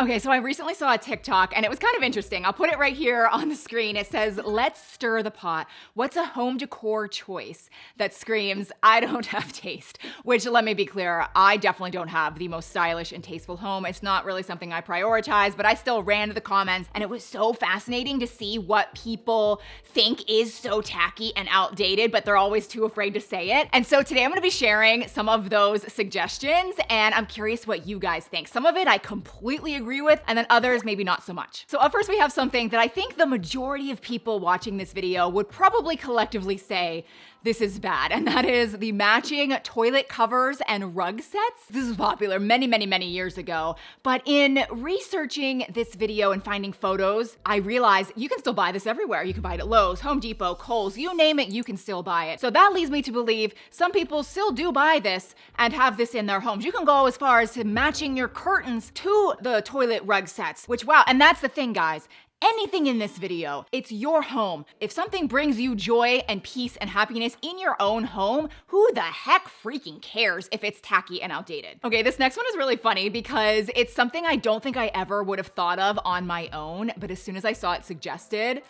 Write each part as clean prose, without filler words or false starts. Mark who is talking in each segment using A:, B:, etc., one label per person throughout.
A: Okay, so I recently saw a TikTok and it was kind of interesting. I'll put it right here on the screen. It says, let's stir the pot. What's a home decor choice that screams, I don't have taste? Which, let me be clear, I definitely don't have the most stylish and tasteful home. It's not really something I prioritize, but I still ran to the comments and it was so fascinating to see what people think is so tacky and outdated, but they're always too afraid to say it. And so today I'm gonna be sharing some of those suggestions and I'm curious what you guys think. Some of it I completely agree with, and then others maybe not so much. So up first we have something that I think the majority of people watching this video would probably collectively say this is bad, and that is the matching toilet covers and rug sets. This was popular many years ago, but in researching this video and finding photos, I realized you can still buy this everywhere. You can buy it at Lowe's, Home Depot, Kohl's, you name it, you can still buy it. So that leads me to believe some people still do buy this and have this in their homes. You can go as far as to matching your curtains to the toilet rug sets, which wow, and that's the thing, guys. Anything in this video, it's your home. If something brings you joy and peace and happiness in your own home, who the heck freaking cares if it's tacky and outdated? Okay, this next one is really funny because it's something I don't think I ever would have thought of on my own, but as soon as I saw it suggested,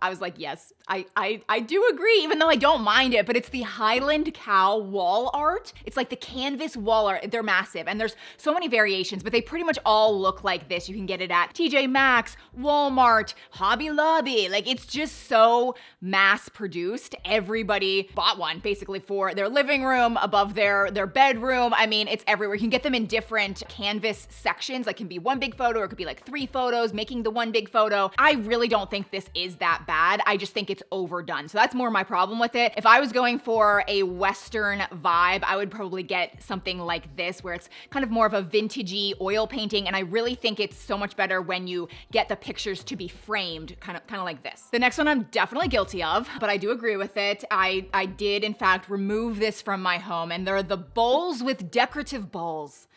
A: I was like, yes, I do agree, even though I don't mind it, but it's the Highland cow wall art. It's like the canvas wall art. They're massive, and there's so many variations, but they pretty much all look like this. You can get it at TJ Maxx, Walmart, Hobby Lobby. Like, it's just so mass produced. Everybody bought one basically for their living room, above their bedroom. I mean, it's everywhere. You can get them in different canvas sections. Like, can be one big photo, or it could be like 3 photos, making the one big photo. I really don't think this is that bad. I just think it's overdone. So that's more my problem with it. If I was going for a Western vibe, I would probably get something like this, where it's kind of more of a vintagey oil painting. And I really think it's so much better when you get the pictures to be framed, kind of like this. The next one I'm definitely guilty of, but I do agree with it. I did in fact remove this from my home, and they're the bowls with decorative balls.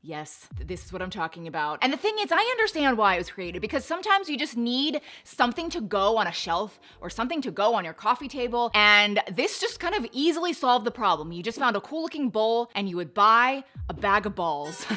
A: Yes, this is what I'm talking about. And the thing is, I understand why it was created, because sometimes you just need something to go on a shelf or something to go on your coffee table. And this just kind of easily solved the problem. You just found a cool looking bowl and you would buy a bag of balls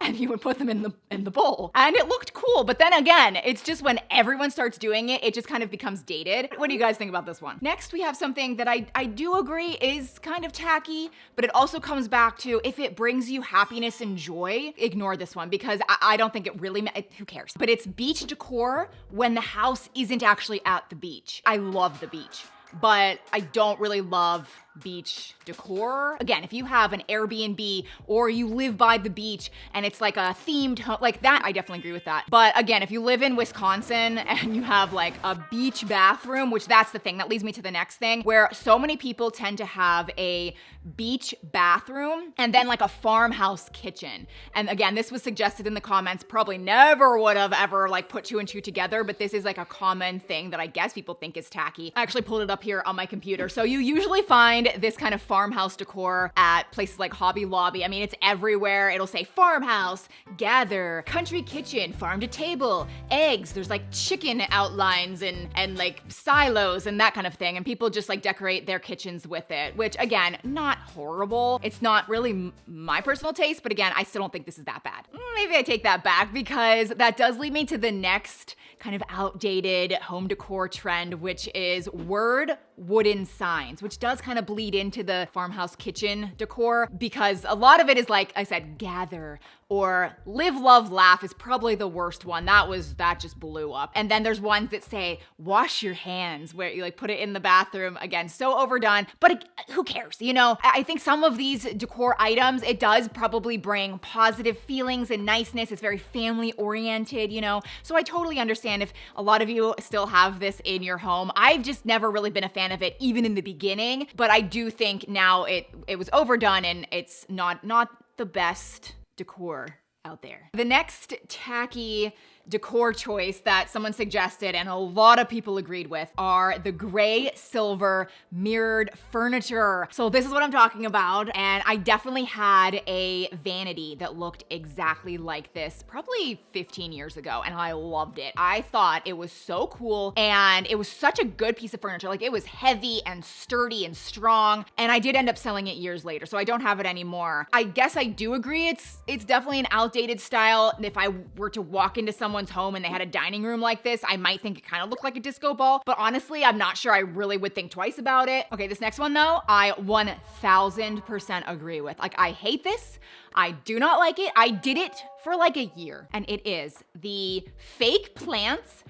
A: and you would put them in the bowl. And it looked cool. But then again, it's just when everyone starts doing it, it just kind of becomes dated. What do you guys think about this one? Next, we have something that I do agree is kind of tacky, but it also comes back to if it brings you happiness and joy, ignore this one, because I don't think it really, who cares? But it's beach decor when the house isn't actually at the beach. I love the beach, but I don't really love beach decor. Again, if you have an Airbnb or you live by the beach and it's like a themed home, like that, I definitely agree with that. But again, if you live in Wisconsin and you have like a beach bathroom, which that's the thing, that leads me to the next thing, where so many people tend to have a beach bathroom and then like a farmhouse kitchen. And again, this was suggested in the comments, probably never would have ever like put 2 and 2 together, but this is like a common thing that I guess people think is tacky. I actually pulled it up here on my computer. So you usually find this kind of farmhouse decor at places like Hobby Lobby. I mean, it's everywhere. It'll say farmhouse, gather, country kitchen, farm to table, eggs. There's like chicken outlines and like silos and that kind of thing. And people just like decorate their kitchens with it, which again, not horrible. It's not really my personal taste, but again, I still don't think this is that bad. Maybe I take that back, because that does lead me to the next kind of outdated home decor trend, which is wooden signs, which does kind of bleed into the farmhouse kitchen decor, because a lot of it is, like I said, gather or live, love, laugh is probably the worst one. That just blew up. And then there's ones that say wash your hands, where you like put it in the bathroom. Again, so overdone, but who cares? You know, I think some of these decor items, it does probably bring positive feelings and niceness. It's very family oriented, you know? So I totally understand if a lot of you still have this in your home. I've just never really been a fan of it, even in the beginning, but I do think now it was overdone and it's not the best decor out there. The next tacky decor choice that someone suggested and a lot of people agreed with are the gray silver mirrored furniture. So this is what I'm talking about. And I definitely had a vanity that looked exactly like this probably 15 years ago. And I loved it. I thought it was so cool. And it was such a good piece of furniture. Like, it was heavy and sturdy and strong. And I did end up selling it years later. So I don't have it anymore. I guess I do agree it's definitely an outdated style. If I were to walk into someone's home and they had a dining room like this, I might think it kind of looked like a disco ball. But honestly, I'm not sure I really would think twice about it. Okay, this next one though, I 1000% agree with. Like, I hate this. I do not like it. I did it for like a year, and it is the fake plants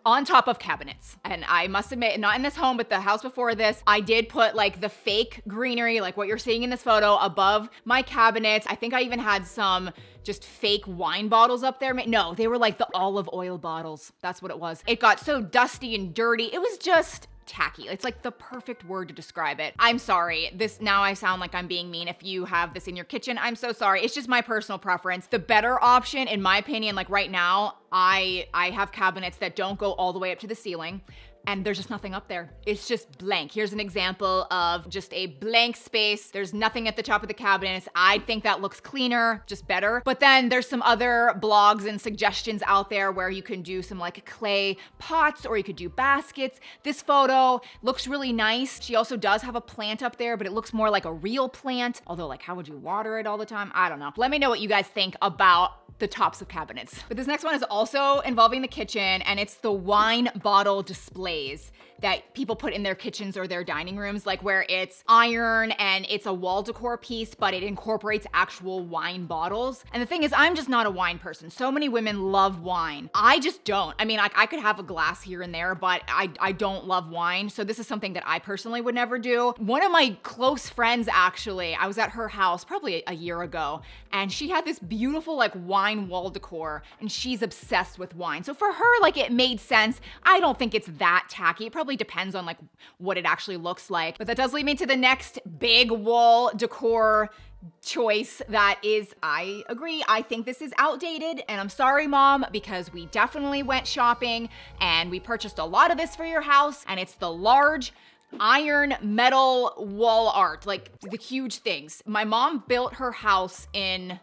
A: on top of cabinets. And I must admit, not in this home, but the house before this, I did put like the fake greenery, like what you're seeing in this photo, above my cabinets. I think I even had some just fake wine bottles up there. No, they were like the olive oil bottles. That's what it was. It got so dusty and dirty. It was just tacky. It's like the perfect word to describe it. I'm sorry. Now I sound like I'm being mean. If you have this in your kitchen, I'm so sorry. It's just my personal preference. The better option, in my opinion, like right now, I have cabinets that don't go all the way up to the ceiling. And there's just nothing up there. It's just blank. Here's an example of just a blank space. There's nothing at the top of the cabinets. I think that looks cleaner, just better. But then there's some other blogs and suggestions out there where you can do some like clay pots, or you could do baskets. This photo looks really nice. She also does have a plant up there, but it looks more like a real plant. Although, like, how would you water it all the time? I don't know. Let me know what you guys think about the tops of cabinets. But this next one is also involving the kitchen, and it's the wine bottle displays that people put in their kitchens or their dining rooms, like where it's iron and it's a wall decor piece, but it incorporates actual wine bottles. And the thing is, I'm just not a wine person. So many women love wine. I just don't. I mean, I could have a glass here and there, but I don't love wine. So this is something that I personally would never do. One of my close friends, actually, I was at her house probably a year ago, and she had this beautiful like wine wall decor, and she's obsessed with wine. So for her, like, it made sense. I don't think it's that tacky. It probably depends on like what it actually looks like. But that does lead me to the next big wall decor choice that is, I agree, I think this is outdated, and I'm sorry, Mom, because we definitely went shopping and we purchased a lot of this for your house, and it's the large iron metal wall art, like the huge things. My mom built her house in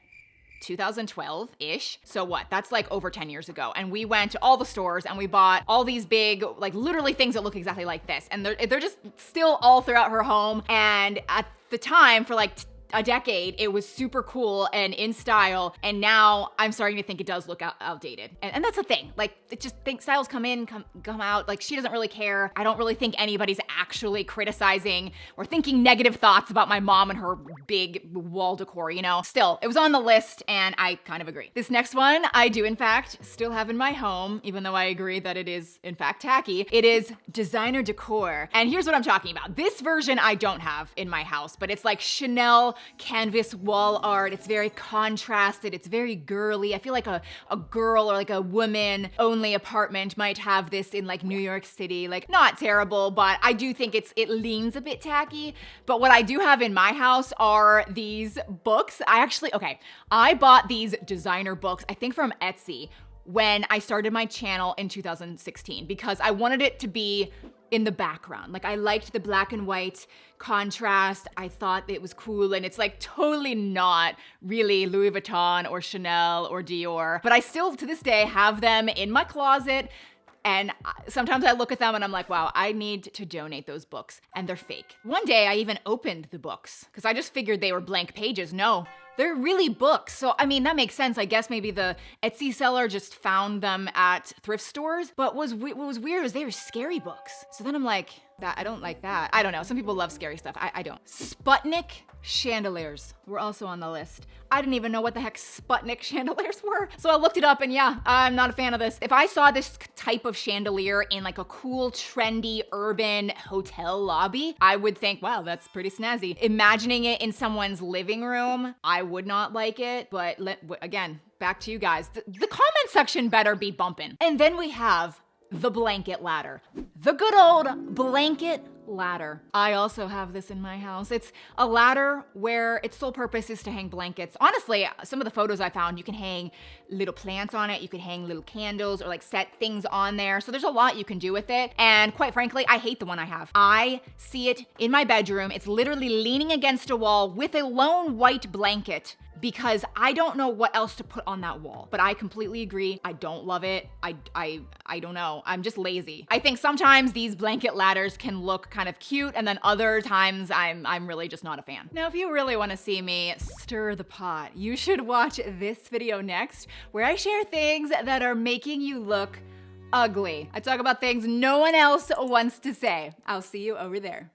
A: 2012-ish. So what? That's like over 10 years ago. And we went to all the stores and we bought all these big, like literally things that look exactly like this. And they're just still all throughout her home. And at the time, for like a decade, it was super cool and in style. And now I'm starting to think it does look outdated. And that's the thing. Like, it just think styles come in, come out. Like, she doesn't really care. I don't really think anybody's actually criticizing or thinking negative thoughts about my mom and her big wall decor, you know? Still, it was on the list and I kind of agree. This next one, I do in fact still have in my home, even though I agree that it is in fact tacky. It is designer decor. And here's what I'm talking about. This version I don't have in my house, but it's like Chanel canvas wall art. It's very contrasted. It's very girly. I feel like a girl or like a woman only apartment might have this in like New York City. Like, not terrible, but I do think it leans a bit tacky. But what I do have in my house are these books. I bought these designer books, I think from Etsy, when I started my channel in 2016, because I wanted it to be in the background. Like, I liked the black and white contrast. I thought it was cool, and it's like totally not really Louis Vuitton or Chanel or Dior, but I still to this day have them in my closet. And sometimes I look at them and I'm like, wow, I need to donate those books. And they're fake. One day I even opened the books because I just figured they were blank pages. No, they're really books. So, I mean, that makes sense. I guess maybe the Etsy seller just found them at thrift stores. But what was weird is they were scary books. So then I'm like, I don't like that. I don't know. Some people love scary stuff. I don't. Sputnik chandeliers were also on the list. I didn't even know what the heck Sputnik chandeliers were. So I looked it up and yeah, I'm not a fan of this. If I saw this type of chandelier in like a cool, trendy, urban hotel lobby, I would think, wow, that's pretty snazzy. Imagining it in someone's living room, I would not like it. But again, back to you guys. The comment section better be bumping. And then we have the blanket ladder. The good old blanket ladder. I also have this in my house. It's a ladder where its sole purpose is to hang blankets. Honestly, some of the photos I found, you can hang little plants on it, you can hang little candles or like set things on there. So there's a lot you can do with it. And quite frankly, I hate the one I have. I see it in my bedroom. It's literally leaning against a wall with a lone white blanket, because I don't know what else to put on that wall. But I completely agree. I don't love it. I don't know. I'm just lazy. I think sometimes these blanket ladders can look kind of cute, and then other times I'm really just not a fan. Now, if you really want to see me stir the pot, you should watch this video next, where I share things that are making you look ugly. I talk about things no one else wants to say. I'll see you over there.